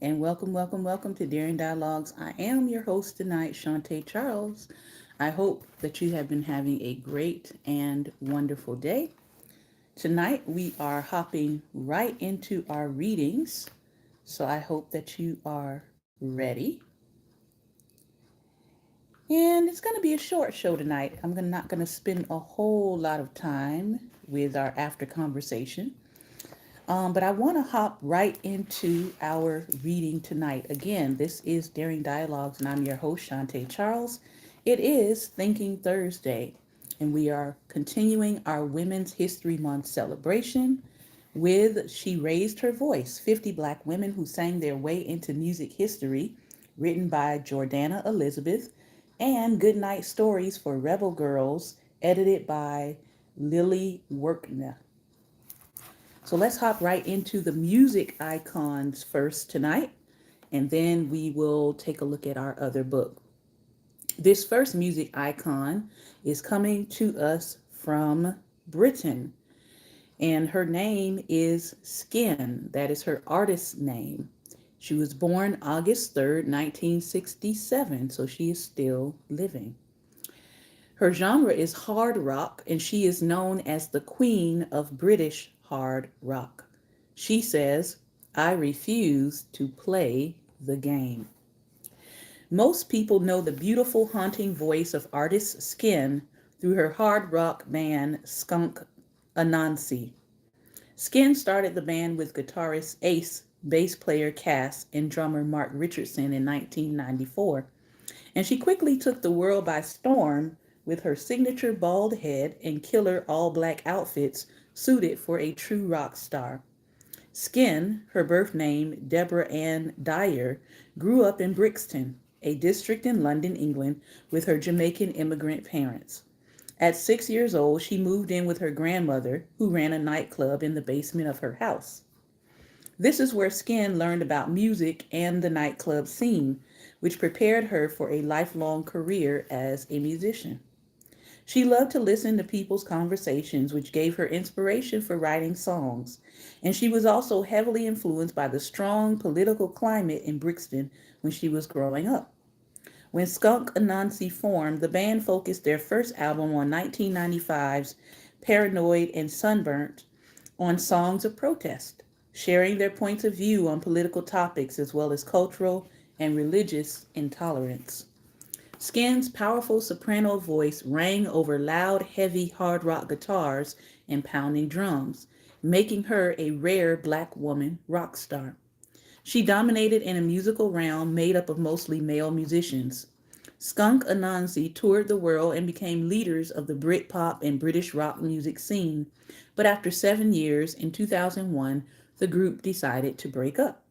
and welcome to Daring Dialogues. I am your host tonight, Shantae Charles. I hope that you have been having a great and wonderful day. Tonight, we are hopping right into our readings, so I hope that you are ready. And it's going to be a short show tonight. Not going to spend a whole lot of time with our after conversation. But I want to hop right into our reading tonight. Again, this is Daring Dialogues, and I'm your host, Shantae Charles. It is Thinking Thursday, and we are continuing our Women's History Month celebration with She Raised Her Voice 50 Black Women Who Sang Their Way into Music History, written by Jordana Elizabeth, and Goodnight Stories for Rebel Girls, edited by Lily Workner. So let's hop right into the music icons first tonight, and then we will take a look at our other book. This first music icon is coming to us from Britain, and her name is Skin. That is her artist's name. She was born August 3rd, 1967, so she is still living. Her genre is hard rock, and she is known as the queen of British hard rock. She says, I refuse to play the game. Most people know the beautiful, haunting voice of artist Skin through her hard rock band Skunk Anansi. Skin started the band with guitarist Ace, bass player Cass, and drummer Mark Richardson in 1994, and she quickly took the world by storm with her signature bald head and killer all-black outfits suited for a true rock star. Skin, her birth name Deborah Ann Dyer, grew up in Brixton, a district in London, England, with her Jamaican immigrant parents. At 6 years old, she moved in with her grandmother, who ran a nightclub in the basement of her house. This is where Skin learned about music and the nightclub scene, which prepared her for a lifelong career as a musician. She loved to listen to people's conversations, which gave her inspiration for writing songs, and she was also heavily influenced by the strong political climate in Brixton when she was growing up. When Skunk Anansi formed, the band focused their first album on 1995's Paranoid and Sunburnt on songs of protest, sharing their points of view on political topics as well as cultural and religious intolerance. Skin's powerful soprano voice rang over loud, heavy hard rock guitars and pounding drums, making her a rare black woman rock star. She dominated in a musical realm made up of mostly male musicians. Skunk Anansi toured the world and became leaders of the Britpop and British rock music scene, but after 7 years, in 2001, the group decided to break up.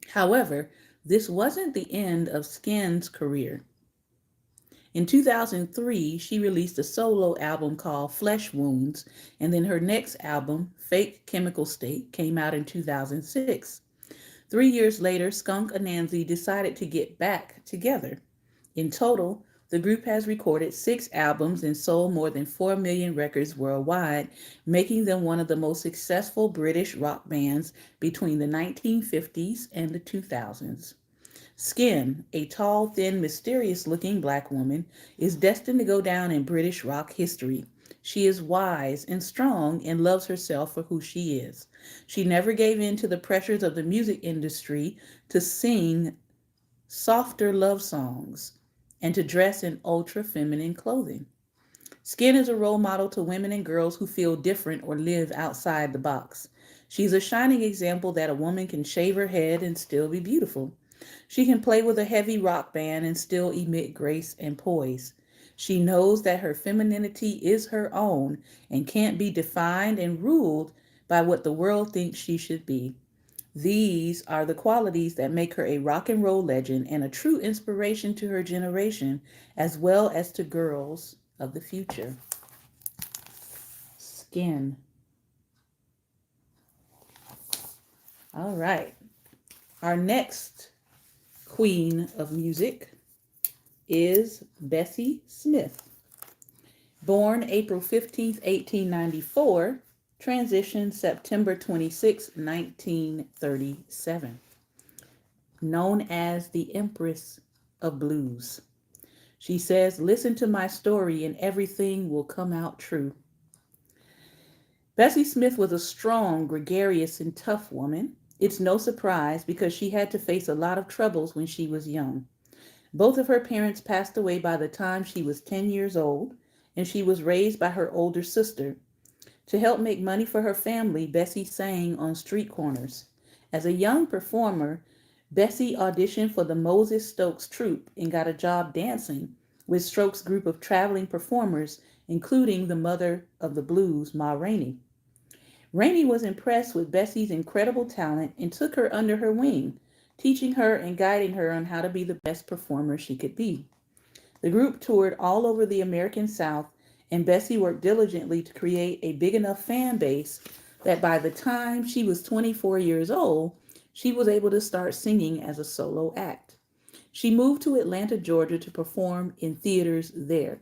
However, this wasn't the end of Skin's career. In 2003, she released a solo album called Flesh Wounds, and then her next album, Fake Chemical State, came out in 2006. 3 years later, Skunk Anansi decided to get back together. In total, the group has recorded 6 albums and sold more than 4 million records worldwide, making them one of the most successful British rock bands between the 1950s and the 2000s. Skin, a tall, thin, mysterious looking black woman, is destined to go down in British rock history. She is wise and strong and loves herself for who she is. She never gave in to the pressures of the music industry to sing softer love songs and to dress in ultra feminine clothing. Skin is a role model to women and girls who feel different or live outside the box. She's a shining example that a woman can shave her head and still be beautiful. She can play with a heavy rock band and still emit grace and poise. She knows that her femininity is her own and can't be defined and ruled by what the world thinks she should be. These are the qualities that make her a rock and roll legend and a true inspiration to her generation, as well as to girls of the future. Skin. All right. Our next queen of music is Bessie Smith. Born April 15th, 1894, transitioned September 26, 1937. known as the Empress of Blues. She says, "Listen to my story and everything will come out true." Bessie Smith was a strong, gregarious, and tough woman. It's no surprise because she had to face a lot of troubles when she was young. Both of her parents passed away by the time she was 10 years old, and she was raised by her older sister. To help make money for her family, Bessie sang on street corners. As a young performer, Bessie auditioned for the Moses Stokes troupe and got a job dancing with Stokes' group of traveling performers, including the mother of the blues, Ma Rainey. Rainey was impressed with Bessie's incredible talent and took her under her wing, teaching her and guiding her on how to be the best performer she could be. The group toured all over the American South, and Bessie worked diligently to create a big enough fan base that by the time she was 24 years old, she was able to start singing as a solo act. She moved to Atlanta, Georgia to perform in theaters there.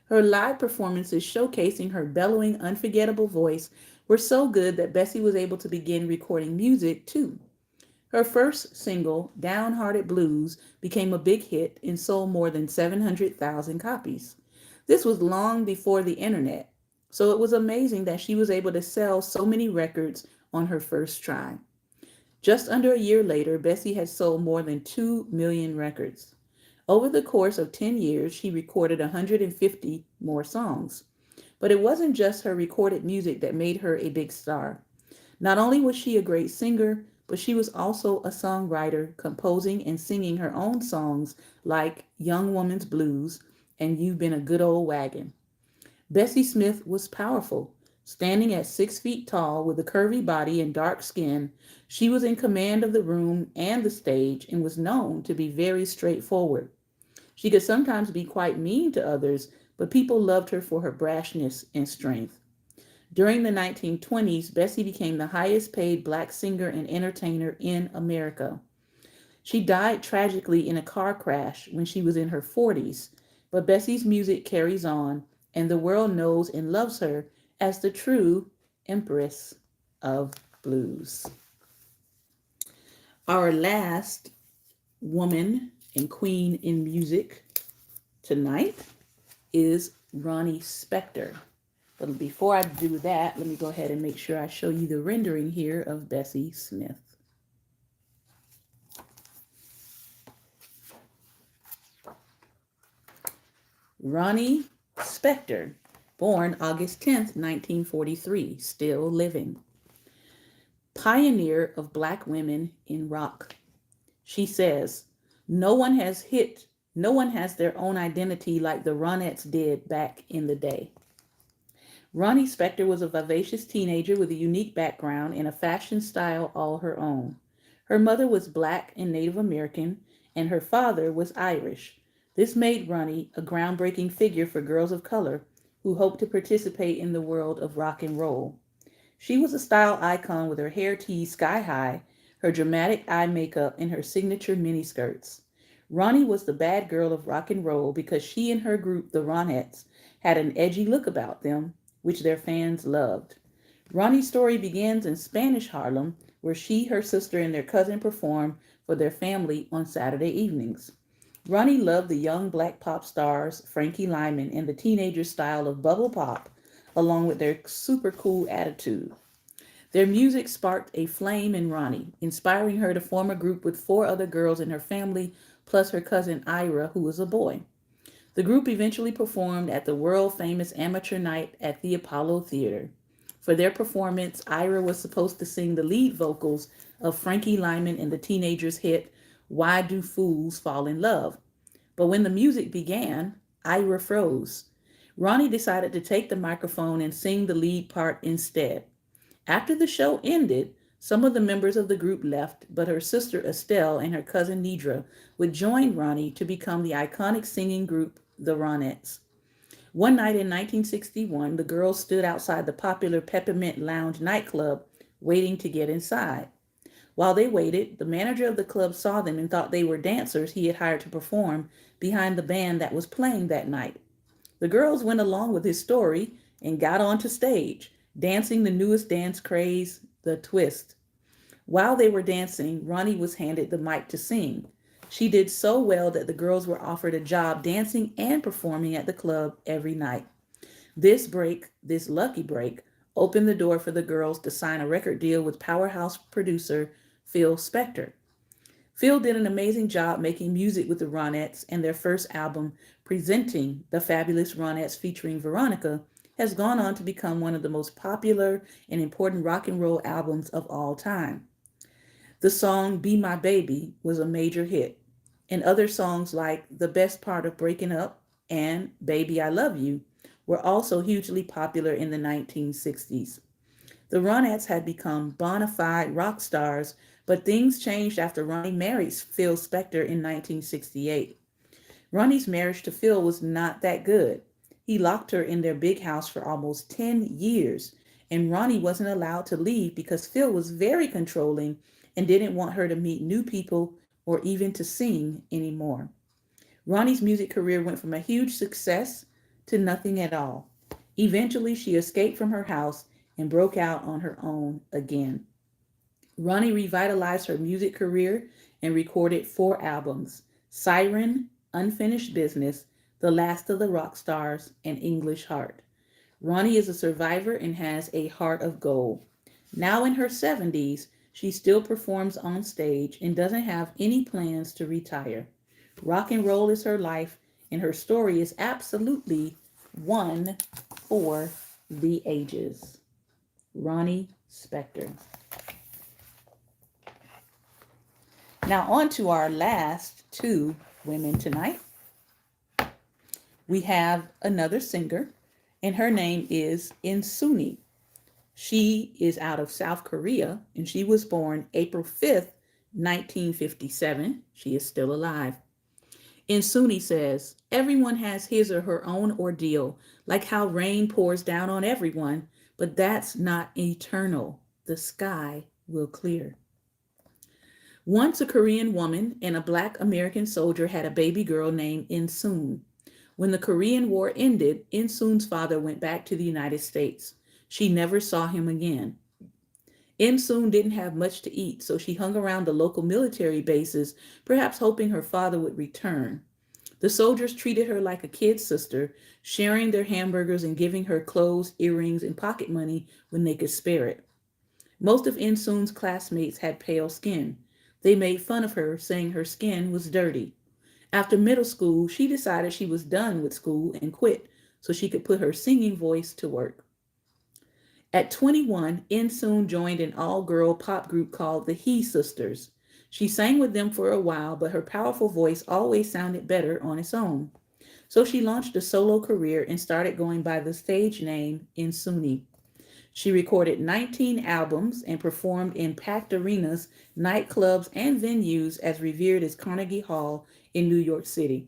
Her live performances showcasing her bellowing, unforgettable voice were so good that Bessie was able to begin recording music too. Her first single, Downhearted Blues, became a big hit and sold more than 700,000 copies. This was long before the internet, so it was amazing that she was able to sell so many records on her first try. Just under a year later, Bessie had sold more than 2 million records. Over the course of 10 years, she recorded 150 more songs. But it wasn't just her recorded music that made her a big star. Not only was she a great singer, but she was also a songwriter, composing and singing her own songs like Young Woman's Blues and You've Been a Good Old Wagon. Bessie Smith was powerful. Standing at 6 feet tall with a curvy body and dark skin, she was in command of the room and the stage and was known to be very straightforward. She could sometimes be quite mean to others, but people loved her for her brashness and strength. During the 1920s, Bessie became the highest paid black singer and entertainer in America. She died tragically in a car crash when she was in her 40s, but Bessie's music carries on, and the world knows and loves her as the true Empress of Blues. Our last woman and queen in music tonight is Ronnie Spector. But before I do that, let me go ahead and make sure I show you the rendering here of Bessie Smith. Ronnie Spector, born August 10th, 1943, still living. Pioneer of black women in rock. She says, no one has their own identity like the Ronettes did back in the day. Ronnie Spector was a vivacious teenager with a unique background and a fashion style all her own. Her mother was black and Native American, and her father was Irish. This made Ronnie a groundbreaking figure for girls of color who hoped to participate in the world of rock and roll. She was a style icon with her hair teased sky high, her dramatic eye makeup, and her signature miniskirts. Ronnie was the bad girl of rock and roll because she and her group, the Ronettes, had an edgy look about them, which their fans loved. Ronnie's story begins in Spanish Harlem, where she, her sister, and their cousin performed for their family on Saturday evenings. Ronnie loved the young black pop stars, Frankie Lyman, and the teenager style of bubble pop, along with their super cool attitude. Their music sparked a flame in Ronnie, inspiring her to form a group with 4 other girls in her family, plus her cousin Ira, who was a boy. The group eventually performed at the world-famous amateur night at the Apollo Theater. For their performance, Ira was supposed to sing the lead vocals of Frankie Lyman in the teenagers' hit, Why Do Fools Fall in Love? But when the music began, Ira froze. Ronnie decided to take the microphone and sing the lead part instead. After the show ended, some of the members of the group left, but her sister Estelle and her cousin Nidra would join Ronnie to become the iconic singing group, the Ronettes. One night in 1961, the girls stood outside the popular Peppermint Lounge nightclub, waiting to get inside. While they waited, the manager of the club saw them and thought they were dancers he had hired to perform behind the band that was playing that night. The girls went along with his story and got onto stage, dancing the newest dance craze, the twist. While they were dancing, Ronnie was handed the mic to sing. She did so well that the girls were offered a job dancing and performing at the club every night. This lucky break, opened the door for the girls to sign a record deal with powerhouse producer Phil Spector. Phil did an amazing job making music with the Ronettes, and their first album, Presenting the Fabulous Ronettes featuring Veronica, has gone on to become one of the most popular and important rock and roll albums of all time. The song Be My Baby was a major hit, and other songs like The Best Part of Breaking Up and Baby I Love You were also hugely popular in the 1960s. The Ronettes had become bona fide rock stars, but things changed after Ronnie married Phil Spector in 1968. Ronnie's marriage to Phil was not that good. He locked her in their big house for almost 10 years, and Ronnie wasn't allowed to leave because Phil was very controlling and didn't want her to meet new people or even to sing anymore. Ronnie's music career went from a huge success to nothing at all. Eventually, she escaped from her house and broke out on her own again. Ronnie revitalized her music career and recorded 4 albums: Siren, Unfinished Business, The Last of the Rock Stars, and English Heart. Ronnie is a survivor and has a heart of gold. Now in her 70s, she still performs on stage and doesn't have any plans to retire. Rock and roll is her life, and her story is absolutely one for the ages. Ronnie Spector. Now, on to our last 2 women tonight. We have another singer, and her name is Insung. She is out of South Korea, and she was born April 5th, 1957. She is still alive. Insuni says, everyone has his or her own ordeal, like how rain pours down on everyone, but that's not eternal. The sky will clear. Once a Korean woman and a Black American soldier had a baby girl named Insung. When the Korean War ended, Insung's father went back to the United States. She never saw him again. Insung didn't have much to eat, so she hung around the local military bases, perhaps hoping her father would return. The soldiers treated her like a kid sister, sharing their hamburgers and giving her clothes, earrings, and pocket money when they could spare it. Most of Insung's classmates had pale skin. They made fun of her, saying her skin was dirty. After middle school, she decided she was done with school and quit so she could put her singing voice to work. At 21, Insung joined an all-girl pop group called the He Sisters. She sang with them for a while, but her powerful voice always sounded better on its own. So she launched a solo career and started going by the stage name Insuni. She recorded 19 albums and performed in packed arenas, nightclubs, and venues as revered as Carnegie Hall in New York City.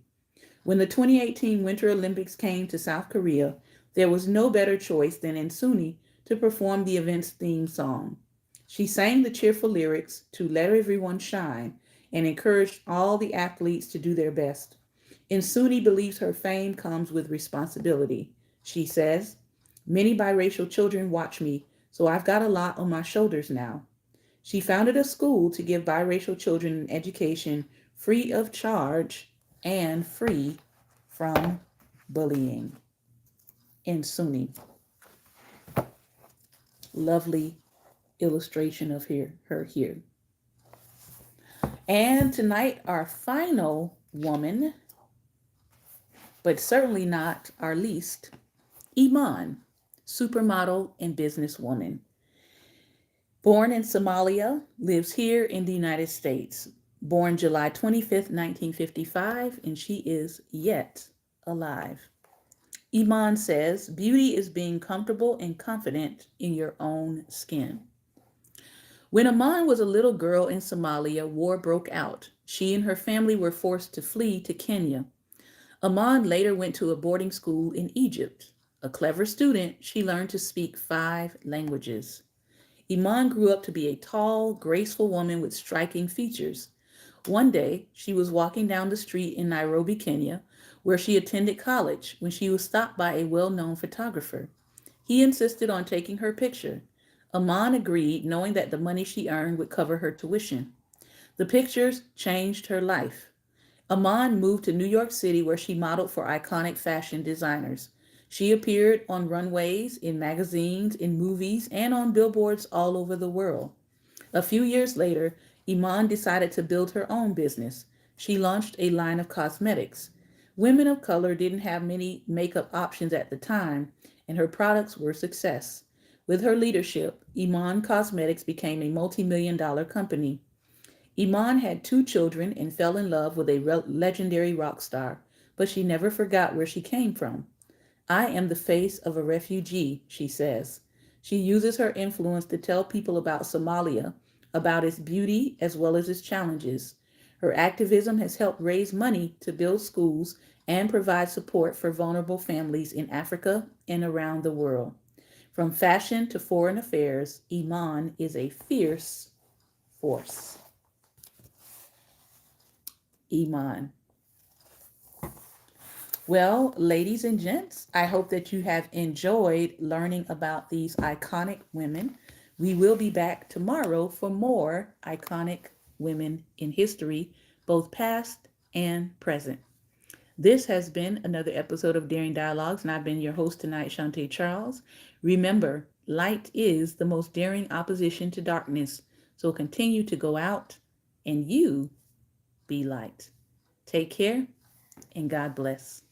When the 2018 Winter Olympics came to South Korea, there was no better choice than Insuni to perform the event's theme song. She sang the cheerful lyrics to Let Everyone Shine and encouraged all the athletes to do their best. Insuni believes her fame comes with responsibility. She says, many biracial children watch me, so I've got a lot on my shoulders now. She founded a school to give biracial children an education free of charge and free from bullying. Insuni. Lovely illustration of her here. And tonight, our final woman, but certainly not our least, Iman, supermodel and businesswoman. Born in Somalia, lives here in the United States. Born July 25th, 1955, and she is yet alive. Iman says, beauty is being comfortable and confident in your own skin. When Iman was a little girl in Somalia, war broke out. She and her family were forced to flee to Kenya. Iman later went to a boarding school in Egypt. A clever student, she learned to speak 5 languages. Iman grew up to be a tall, graceful woman with striking features. One day, she was walking down the street in Nairobi, Kenya, where she attended college, when she was stopped by a well-known photographer. He insisted on taking her picture. Iman agreed, knowing that the money she earned would cover her tuition. The pictures changed her life. Iman moved to New York City where she modeled for iconic fashion designers. She appeared on runways, in magazines, in movies, and on billboards all over the world. A few years later, Iman decided to build her own business. She launched a line of cosmetics. Women of color didn't have many makeup options at the time, and her products were a success. With her leadership, Iman Cosmetics became a multi-million dollar company. Iman had two children and fell in love with a legendary rock star, but she never forgot where she came from. I am the face of a refugee, she says. She uses her influence to tell people about Somalia, about its beauty as well as its challenges. Her activism has helped raise money to build schools and provide support for vulnerable families in Africa and around the world. From fashion to foreign affairs, Iman is a fierce force. Iman. Well, ladies and gents, I hope that you have enjoyed learning about these iconic women. We will be back tomorrow for more iconic women in history, both past and present. This has been another episode of Daring Dialogues, and I've been your host tonight, Shantae Charles. Remember, light is the most daring opposition to darkness, so continue to go out and you be light. Take care and God bless.